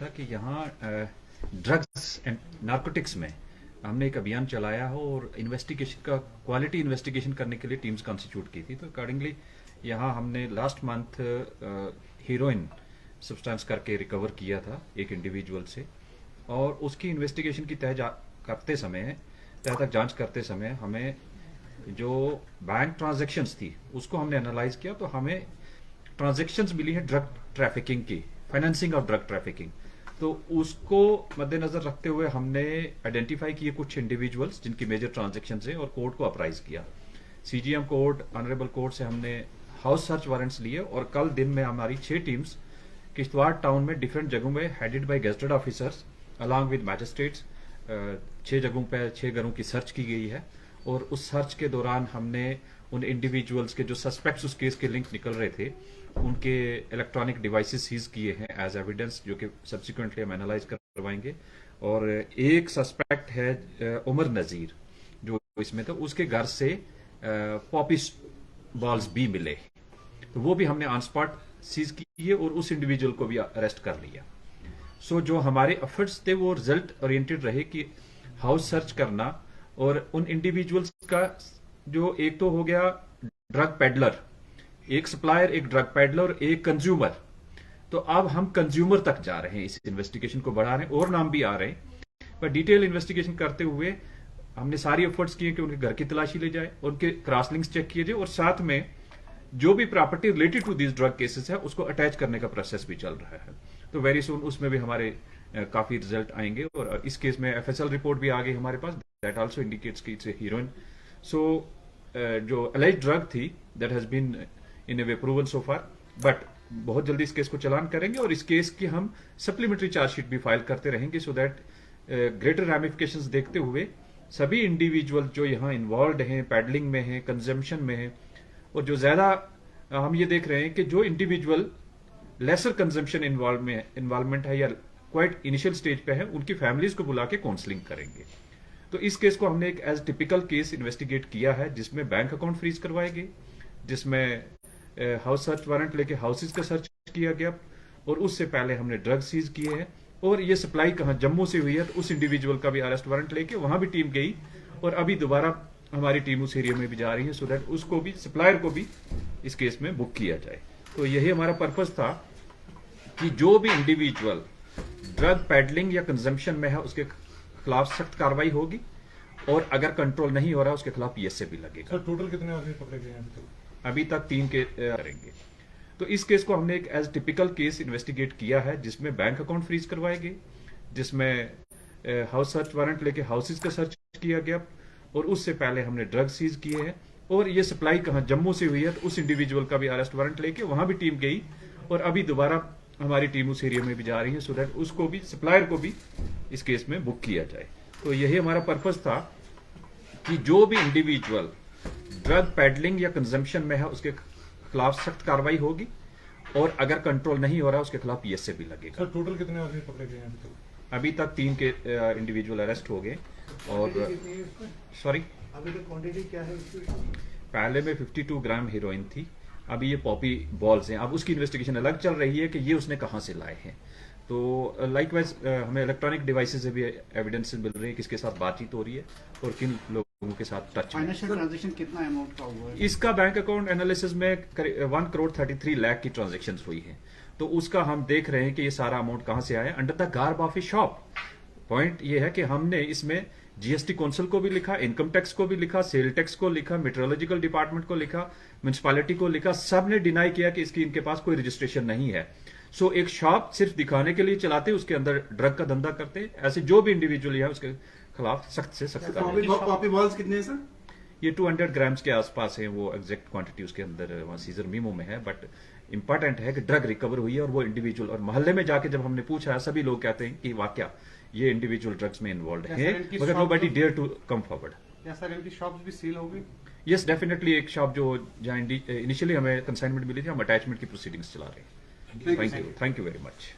था कि यहाँ ड्रग्स एंड नार्कोटिक्स में हमने एक अभियान चलाया हो और इन्वेस्टिगेशन का क्वालिटी इन्वेस्टिगेशन करने के लिए टीम्स कॉन्स्टिट्यूट की थी। तो अकॉर्डिंगली यहाँ हमने लास्ट मंथ हीरोइन सब्सटेंस करके रिकवर किया था एक इंडिविजुअल से, और उसकी इन्वेस्टिगेशन की तह तक जांच करते समय हमें जो बैंक ट्रांजैक्शंस थी उसको हमने एनालाइज किया, तो हमें ट्रांजैक्शंस मिली है ड्रग ट्रैफिकिंग की, फाइनेंसिंग ऑफ ड्रग ट्रैफिकिंग। तो उसको मद्देनजर रखते हुए हमने आइडेंटिफाई किए कुछ इंडिविजुअल्स जिनकी मेजर ट्रांजैक्शन है और कोर्ट को अप्राइज किया। सीजीएम कोर्ट, ऑनरेबल कोर्ट से हमने हाउस सर्च वारंट्स लिए और कल दिन में हमारी 6 टीम्स किश्तवाड़ टाउन में डिफरेंट जगहों में headed by gazetted officers along with magistrates 6 जगहों पर 6 घरों की सर्च की गई है। और उस सर्च के दौरान हमने उन इंडिविजुअल्स के जो सस्पेक्ट्स उस केस के लिंक निकल रहे थे उनके इलेक्ट्रॉनिक डिवाइसेस सीज किए हैं एज एविडेंस, जो कि सब्सिक्वेंटली हम एनालाइज करवाएंगे। और एक सस्पेक्ट है उमर नजीर जो इसमें था, उसके घर से पॉपी बॉल्स भी मिले, तो वो भी हमने ऑन स्पॉट सीज किए और उस इंडिविजुअल को भी अरेस्ट कर लिया। सो जो हमारे एफर्ट्स थे वो रिजल्ट ओरिएंटेड रहे कि हाउस सर्च करना और उन इंडिविजुअल्स का जो एक तो हो गया ड्रग पेडलर, एक सप्लायर, एक ड्रग पेडलर, एक कंज्यूमर। तो अब हम कंज्यूमर तक जा रहे हैं, इस इन्वेस्टिगेशन को बढ़ा रहे हैं और नाम भी आ रहे हैं। पर डिटेल इन्वेस्टिगेशन करते हुए हमने सारी एफर्ट्स किए कि उनके घर की तलाशी ले जाए, उनके क्रॉस लिंक्स चेक किए जाए और साथ में जो भी property related to this drug cases है उसको अटैच करने का प्रोसेस भी चल रहा है। तो वेरी सुन उसमें भी हमारे काफी रिजल्ट आएंगे। और इस केस में एफएसएल रिपोर्ट भी आ गई हमारे पास, दैट आल्सो इंडिकेट्स कि इट्स ए हीरोइन। सो जो अलाइज ड्रग थी that has been in a way proven so far, but बहुत जल्दी इस केस को चलान करेंगे और इस केस की हम सप्लीमेंट्री चार्जशीट भी फाइल करते रहेंगे सो दैट ग्रेटर रैमिफिकेशंस देखते हुए सभी इंडिविजुअल जो यहाँ इन्वॉल्व हैं, पैडलिंग में हैं, कंजम्पशन में हैं, और जो ज्यादा हम ये देख रहे हैं कि जो इंडिविजुअल लेसर कंजम्पशन इन्वॉल्वमेंट है या क्वाइट इनिशियल स्टेज पे है, उनकी फैमिलीज को बुला के काउंसलिंग करेंगे। तो इस केस को हमने एक एज टिपिकल केस इन्वेस्टिगेट किया है जिसमें बैंक अकाउंट फ्रीज करवाए गए, जिसमें हाउस सर्च वारंट लेके हाउसेज का सर्च किया गया और उससे पहले हमने ड्रग सीज किए हैं। और ये सप्लाई कहाँ जम्मू से हुई है, तो उस इंडिविजुअल का भी अरेस्ट वारंट लेके वहां भी टीम गई और अभी दोबारा हमारी टीम उस एरिया में भी जा रही है सो दैट उसको भी, सप्लायर को भी इस केस में बुक किया जाए। तो यही हमारा पर्पज था कि जो भी इंडिविजुअल ड्रग पैडलिंग या कंजम्पशन में है उसके खिलाफ सख्त कार्रवाई होगी और अगर कंट्रोल नहीं हो रहा उसके खिलाफ पीएसए भी लगेगा। सर टोटल कितने आदमी पकड़े गए हैं अभी तक 3 के करेंगे। तो इस केस को हमने एक एज टिपिकल केस इन्वेस्टिगेट किया है जिसमें बैंक अकाउंट फ्रीज करवाए गए, जिसमें हाउस सर्च वारंट लेके हाउसेज का सर्च किया गया और उससे पहले हमने ड्रग सीज किए हैं। और ये सप्लाई कहाँ जम्मू से हुई है, तो उस इंडिविजुअल का भी अरेस्ट वारंट लेके वहां भी टीम गई और अभी दोबारा हमारी टीम उस एरिया में भी जा रही है सो दैट उसको भी, सप्लायर को भी इस केस में बुक किया जाए। तो यही हमारा पर्पज था कि जो भी इंडिविजुअल ड्रग पैडलिंग या कंजम्पशन में है उसके खिलाफ सख्त कार्रवाई होगी और अगर कंट्रोल नहीं हो रहा उसके खिलाफ पीएसए भी लगेगा। सर टोटल कितने आदमी पकड़े गए हैं अभी तक 3 के इंडिविजुअल अरेस्ट हो गए। और सॉरी, अभी तक क्वांटिटी क्या है इसकी? पहले में 52 ग्राम हीरोइन थी, अभी ये पॉपी बॉल्स हैं। अब उसकी इन्वेस्टिगेशन अलग चल रही है कि ये उसने कहां से लाए हैं। तो लाइकवाइज हमें इलेक्ट्रॉनिक डिवाइसेस से भी एविडेंस मिल रही है किसके साथ बातचीत हो रही है और किन लोगों के साथ टच है। फाइनेंशियल ट्रांजैक्शन कितना अमाउंट का हुआ है? इसका बैंक अकाउंट एनालिसिस में 1 करोड़ 33 लाख की ट्रांजेक्शन हुई है। तो उसका हम देख रहे हैं कि ये सारा अमाउंट कहां से आया under the garb of A shop. Point ये है कि हमने इसमें जीएसटी काउंसिल को भी लिखा, इनकम टैक्स को भी लिखा, सेल टैक्स को लिखा, मेट्रोलॉजिकल डिपार्टमेंट को लिखा, म्यूनिसिपैलिटी को लिखा, सब ने डिनाई किया कि इसकी इनके पास कोई रजिस्ट्रेशन नहीं है। सो एक शॉप सिर्फ दिखाने के लिए चलाते, उसके अंदर ड्रग का धंधा करते। ऐसे जो भी इंडिविजुअल है उसके खिलाफ सख्त से सख्त पॉपी बॉल्स कितने हैं सर? ये 200 ग्राम्स के आसपास है, वो एग्जैक्ट क्वांटिटी उसके अंदर वहाँ सीजर मीमो में है। बट इंपॉर्टेंट है कि ड्रग रिकवर हुई है और वो इंडिविजुअल, और मोहल्ले में जाके जब हमने पूछा सभी लोग कहते हैं कि वाकया ये इंडिविजुअल ड्रग्स में इन्वॉल्व है, मगर nobody dare to come forward. या सर इनकी शॉप्स भी सील होगी? यस डेफिनेटली, एक शॉप जो जहाँ इनिशियली हमें कंसाइनमेंट मिली थी, हम अटैचमेंट की प्रोसीडिंग्स चला रहे हैं। Thank you very much.